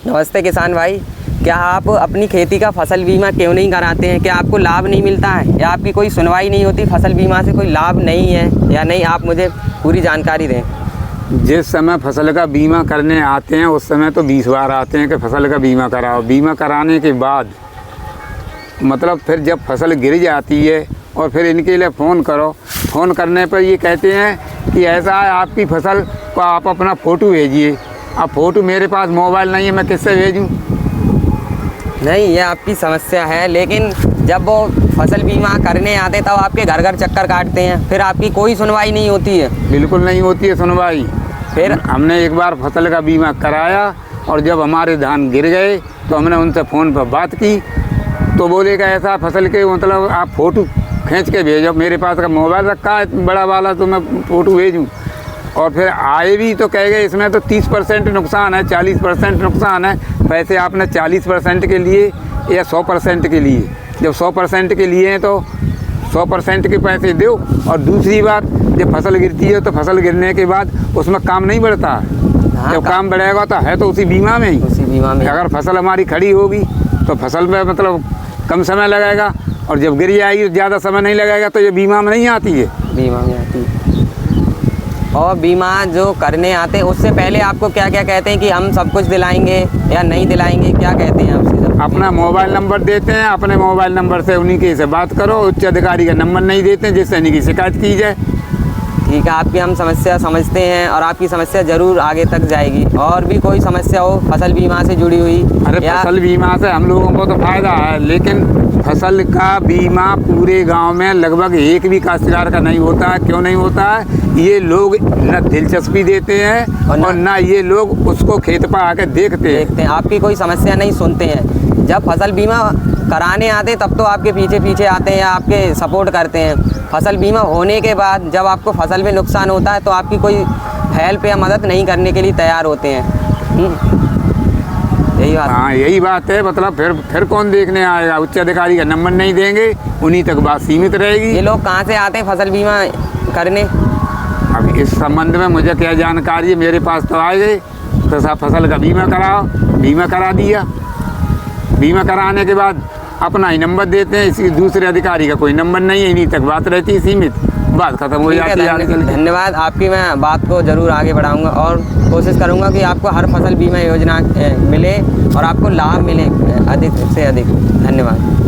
नमस्ते किसान भाई, क्या आप अपनी खेती का फसल बीमा क्यों नहीं कराते हैं? क्या आपको लाभ नहीं मिलता है या आपकी कोई सुनवाई नहीं होती? फसल बीमा से कोई लाभ नहीं है या नहीं, आप मुझे पूरी जानकारी दें। जिस समय फसल का बीमा करने आते हैं उस समय तो 20 बार आते हैं कि फसल का बीमा कराओ। बीमा कराने के बाद मतलब फिर जब फसल गिर जाती है और फिर इनके लिए फ़ोन करो, फ़ोन करने पर ये कहते हैं कि ऐसा है आपकी फसल को आप अपना फ़ोटो भेजिए। अब फ़ोटो मेरे पास मोबाइल नहीं है, मैं किससे भेजूँ? नहीं, ये आपकी समस्या है, लेकिन जब वो फसल बीमा करने आते तब आपके घर घर चक्कर काटते हैं, फिर आपकी कोई सुनवाई नहीं होती है। बिल्कुल नहीं होती है सुनवाई। फिर हमने एक बार फसल का बीमा कराया और जब हमारे धान गिर गए तो हमने उनसे फ़ोन पर बात की तो बोले कि ऐसा फसल के मतलब आप फ़ोटो खींच के भेजो। मेरे पास का मोबाइल रखा है बड़ा वाला, तो मैं फ़ोटो भेजूँ। और फिर आए भी तो कह गए इसमें तो 30% नुकसान है, 40% नुकसान है। पैसे आपने 40% के लिए या 100% के लिए? जब 100% के लिए हैं तो 100% के पैसे दो। और दूसरी बात, जब फसल गिरती है तो फसल गिरने के बाद उसमें काम नहीं बढ़ता। हाँ, जब काम बढ़ेगा तो है तो उसी बीमा में ही। उसी बीमा में अगर फसल हमारी खड़ी होगी तो फसल में मतलब कम समय लगेगा, और जब गिर जाएगी तो ज़्यादा समय नहीं लगेगा, तो ये बीमा में नहीं आती है। बीमा में आती है। और बीमा जो करने आते हैं उससे पहले आपको क्या क्या कहते हैं कि हम सब कुछ दिलाएंगे या नहीं दिलाएंगे? क्या कहते हैं आपसे? अपना मोबाइल नंबर देते हैं, अपने मोबाइल नंबर से उन्हीं के से बात करो। उच्च अधिकारी का नंबर नहीं देते हैं जिससे इन्हीं की शिकायत की जाए। ठीक है, आपकी हम समस्या समझते हैं और आपकी समस्या ज़रूर आगे तक जाएगी। और भी कोई समस्या हो फसल बीमा से जुड़ी हुई? अरे फसल बीमा से हम लोगों को तो फ़ायदा है, लेकिन फसल का बीमा पूरे गांव में लगभग एक भी काश्तकार का नहीं होता है। क्यों नहीं होता है? ये लोग न दिलचस्पी देते हैं और न ये लोग उसको खेत पर आकर देखते हैं। आपकी कोई समस्या नहीं सुनते हैं। जब फसल बीमा कराने आते तब तो आपके पीछे पीछे आते हैं या आपके सपोर्ट करते हैं। फसल बीमा होने के बाद जब आपको फसल में नुकसान होता है तो आपकी कोई हेल्प या मदद नहीं करने के लिए तैयार होते हैं। यही बात। हाँ, यही बात है। मतलब फिर कौन देखने आएगा? उच्च अधिकारी का नंबर नहीं देंगे, उन्हीं तक बात सीमित रहेगी। ये लोग कहाँ से आते हैं फसल बीमा करने? अब इस संबंध में मुझे क्या जानकारी है? मेरे पास तो आए गए तो साहब फसल का बीमा कराओ। बीमा करा दिया। बीमा कराने के बाद अपना ही नंबर देते हैं, इसी दूसरे अधिकारी का कोई नंबर नहीं है, इन्हीं तक बात रहती है सीमित। बात खत्म हो जाती है। धन्यवाद, आपकी मैं बात को ज़रूर आगे बढ़ाऊंगा और कोशिश करूंगा कि आपको हर फसल बीमा योजना मिले और आपको लाभ मिले अधिक से अधिक। धन्यवाद।